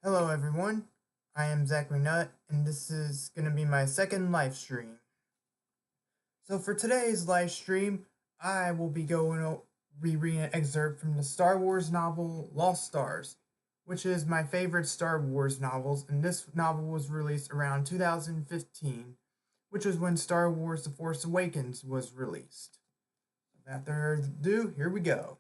Hello everyone, I am McNutt, and this is going to be my second live stream. So for today's live stream, I will be reading an excerpt from the Star Wars novel Lost Stars, which is my favorite Star Wars novels, and this novel was released around 2015, which was when Star Wars The Force Awakens was released. Without further ado, here we go.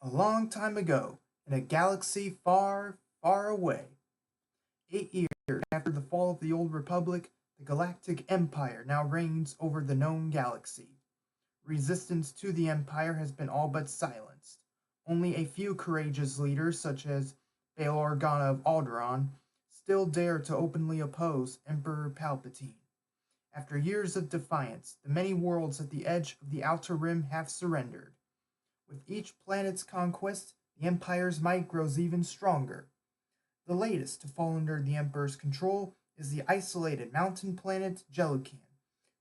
A long time ago, in a galaxy far, far away, 8 years after the fall of the Old Republic, the Galactic Empire now reigns over the known galaxy. Resistance to the Empire has been all but silenced. Only a few courageous leaders, such as Bail Organa of Alderaan, still dare to openly oppose Emperor Palpatine. After years of defiance, the many worlds at the edge of the Outer Rim have surrendered. With each planet's conquest, the Empire's might grows even stronger. The latest to fall under the Emperor's control is the isolated mountain planet Jellican,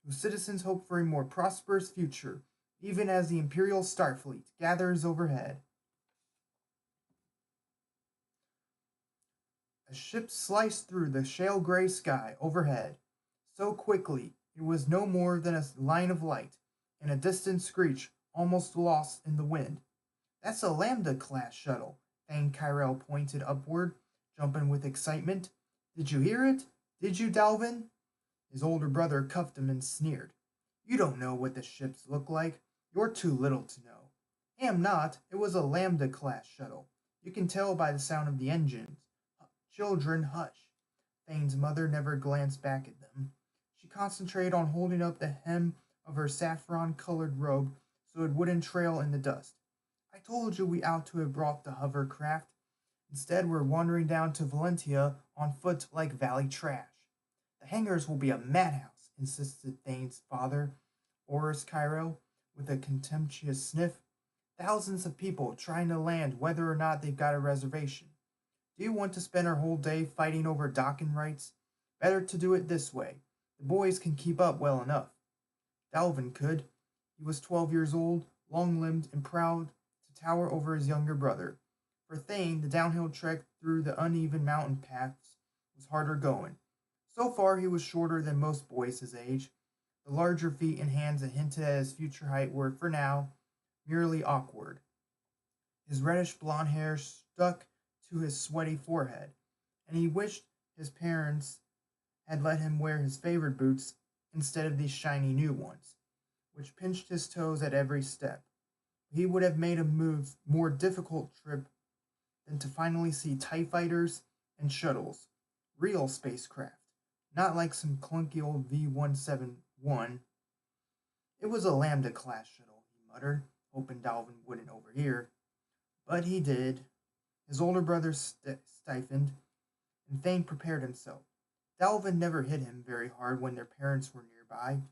whose citizens hope for a more prosperous future, even as the Imperial Starfleet gathers overhead. A ship sliced through the shale gray sky overhead. So quickly, it was no more than a line of light, and a distant screech almost lost in the wind. "That's a Lambda-class shuttle," Thane Kyrell pointed upward, jumping with excitement. "Did you hear it? Did you, Dalvin?" His older brother cuffed him and sneered. "You don't know what the ships look like. You're too little to know." "Am not. It was a Lambda-class shuttle. You can tell by the sound of the engines." "Children, hush." Thane's mother never glanced back at them. She concentrated on holding up the hem of her saffron-colored robe so it wouldn't trail in the dust. "I told you we ought to have brought the hovercraft. Instead, we're wandering down to Valentia on foot like valley trash." "The hangars will be a madhouse," insisted Thane's father, Oris Kyrell, with a contemptuous sniff. "Thousands of people trying to land whether or not they've got a reservation. Do you want to spend our whole day fighting over docking rights? Better to do it this way. The boys can keep up well enough." Dalvin could. He was 12 years old, long-limbed, and proud to tower over his younger brother. For Thane, the downhill trek through the uneven mountain paths was harder going. So far, he was shorter than most boys his age. The larger feet and hands that hinted at his future height were, for now, merely awkward. His reddish blond hair stuck to his sweaty forehead, and he wished his parents had let him wear his favorite boots instead of these shiny new ones, which pinched his toes at every step. He would have made a more difficult trip than to finally see TIE fighters and shuttles, real spacecraft, not like some clunky old V-171. "It was a Lambda-class shuttle," he muttered, hoping Dalvin wouldn't overhear. But he did. His older brother stiffened, and Thane prepared himself. Dalvin never hit him very hard when their parents were nearby,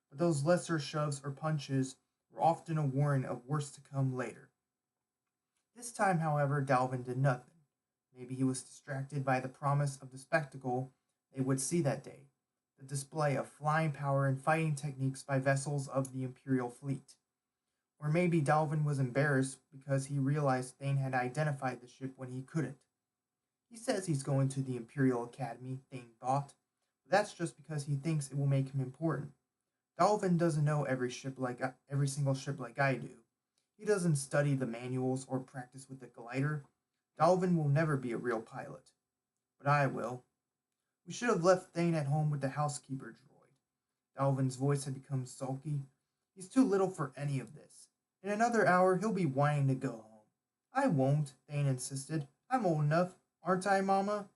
but those lesser shoves or punches were often a warning of worse to come later. This time, however, Dalvin did nothing. Maybe he was distracted by the promise of the spectacle they would see that day, the display of flying power and fighting techniques by vessels of the Imperial fleet. Or maybe Dalvin was embarrassed because he realized Thane had identified the ship when he couldn't. "He says he's going to the Imperial Academy," Thane thought, "but that's just because he thinks it will make him important. Dalvin doesn't know every single ship like I do. He doesn't study the manuals or practice with the glider. Dalvin will never be a real pilot. But I will. We should have left Thane at home with the housekeeper droid." Dalvin's voice had become sulky. "He's too little for any of this. In another hour, he'll be whining to go home." "I won't," Thane insisted. "I'm old enough. Aren't I, Mama?"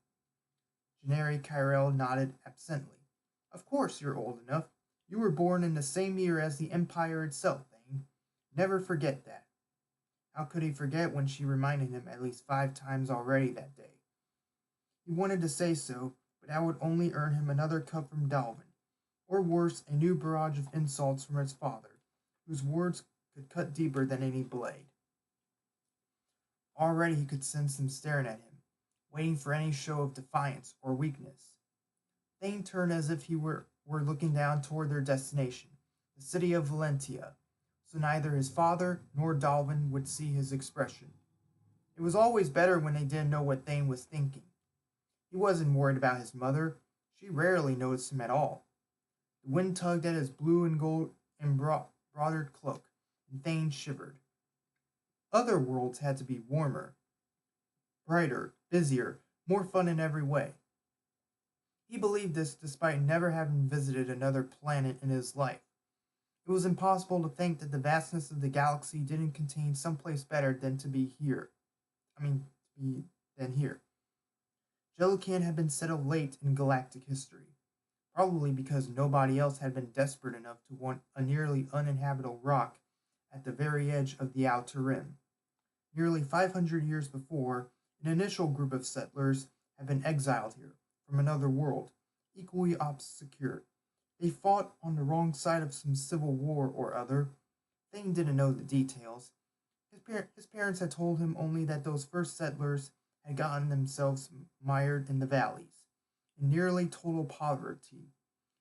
Janari Kyrell nodded absently. "Of course you're old enough. You were born in the same year as the Empire itself, Thane. Never forget that." How could he forget when she reminded him at least 5 times already that day? He wanted to say so, but that would only earn him another cuff from Dalvin, or worse, a new barrage of insults from his father, whose words could cut deeper than any blade. Already he could sense him staring at him, waiting for any show of defiance or weakness. Thane turned as if he were looking down toward their destination, the city of Valentia, so neither his father nor Dalvin would see his expression. It was always better when they didn't know what Thane was thinking. He wasn't worried about his mother. She rarely noticed him at all. The wind tugged at his blue and gold embroidered cloak, and Thane shivered. Other worlds had to be warmer, brighter, busier, more fun in every way. He believed this despite never having visited another planet in his life. It was impossible to think that the vastness of the galaxy didn't contain someplace better than to be here. To be than here. Jellican had been settled late in galactic history, probably because nobody else had been desperate enough to want a nearly uninhabitable rock at the very edge of the outer rim. Nearly 500 years before, an initial group of settlers had been exiled here from another world, equally obscure. They fought on the wrong side of some civil war or other. Thane didn't know the details. His parents had told him only that those first settlers had gotten themselves mired in the valleys, in nearly total poverty,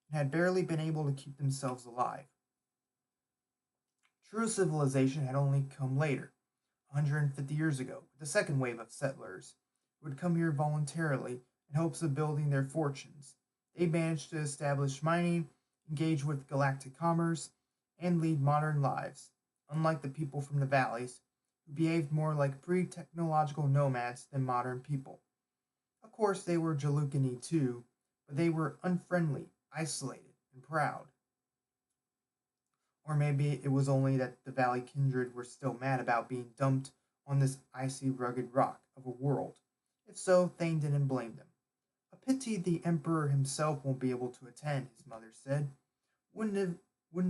and had barely been able to keep themselves alive. True civilization had only come later, 150 years ago, with the second wave of settlers, who had come here voluntarily in hopes of building their fortunes. They managed to establish mining, engage with galactic commerce, and lead modern lives, unlike the people from the valleys, who behaved more like pre-technological nomads than modern people. Of course, they were Jalukani too, but they were unfriendly, isolated, and proud. Or maybe it was only that the Valley Kindred were still mad about being dumped on this icy, rugged rock of a world. If so, Thane didn't blame them. A pity the Emperor himself won't be able to attend, his mother said. Wouldn't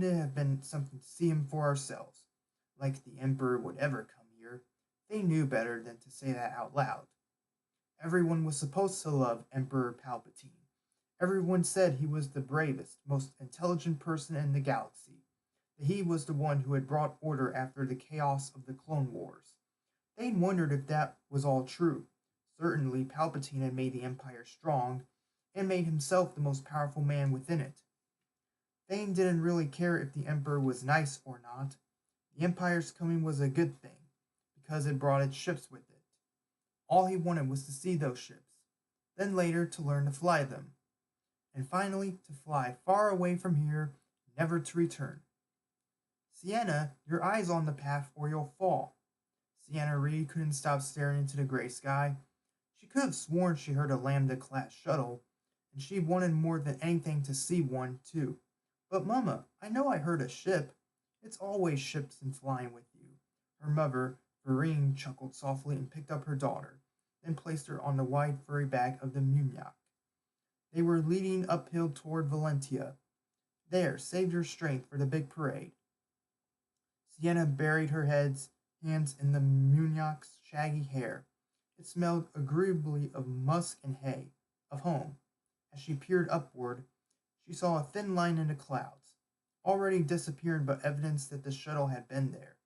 it have been something to see him for ourselves? Like the Emperor would ever come here. They knew better than to say that out loud. Everyone was supposed to love Emperor Palpatine. Everyone said he was the bravest, most intelligent person in the galaxy. That he was the one who had brought order after the chaos of the Clone Wars. Thane wondered if that was all true. Certainly, Palpatine had made the Empire strong, and made himself the most powerful man within it. Thane didn't really care if the Emperor was nice or not. The Empire's coming was a good thing, because it brought its ships with it. All he wanted was to see those ships, then later to learn to fly them, and finally to fly far away from here, never to return. Sienna, your eyes on the path or you'll fall. Sienna Reed couldn't stop staring into the gray sky. She could have sworn she heard a Lambda-class shuttle, and she wanted more than anything to see one, too. But, Mama, I know I heard a ship. It's always ships and flying with you. Her mother, Vereen, chuckled softly and picked up her daughter, then placed her on the wide furry back of the Munyak. They were leading uphill toward Valentia. There, save your strength for the big parade. Sienna buried her hands in the Munyak's shaggy hair. It smelled agreeably of musk and hay, of home. As she peered upward, she saw a thin line in the clouds, already disappearing but evidence that the shuttle had been there.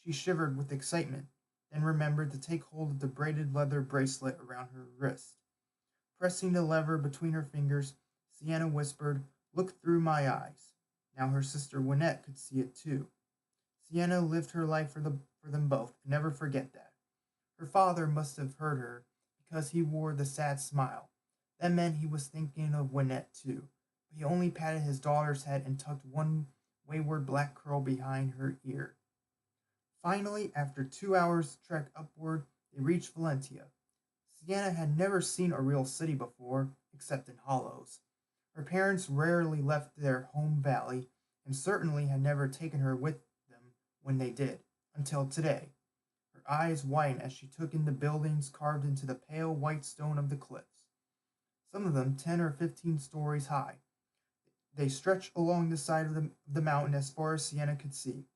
She shivered with excitement, then remembered to take hold of the braided leather bracelet around her wrist. Pressing the lever between her fingers, Sienna whispered, "Look through my eyes." Now her sister Wynette could see it too. Sienna lived her life for them both, and never forget that. Her father must have heard her, because he wore the sad smile. That meant he was thinking of Wynette too, but he only patted his daughter's head and tucked one wayward black curl behind her ear. Finally, after 2 hours' trek upward, they reached Valentia. Sienna had never seen a real city before, except in hollows. Her parents rarely left their home valley, and certainly had never taken her with them when they did, until today. Her eyes widened as she took in the buildings carved into the pale white stone of the cliffs, some of them 10 or 15 stories high. They stretched along the side of the mountain as far as Sienna could see.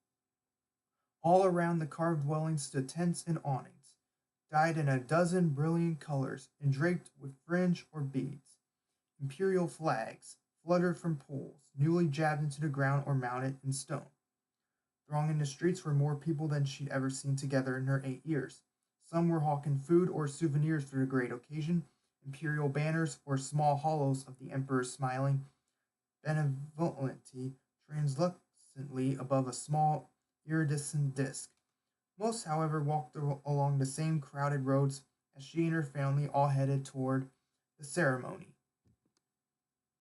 All around the carved dwellings stood tents and awnings, dyed in a dozen brilliant colors and draped with fringe or beads. Imperial flags fluttered from poles, newly jabbed into the ground or mounted in stone. Thronging the streets were more people than she'd ever seen together in her 8 years. Some were hawking food or souvenirs for the great occasion, imperial banners or small hollows of the emperor's smiling benevolently translucently above a small iridescent disk. Most, however, walked along the same crowded roads as she and her family all headed toward the ceremony.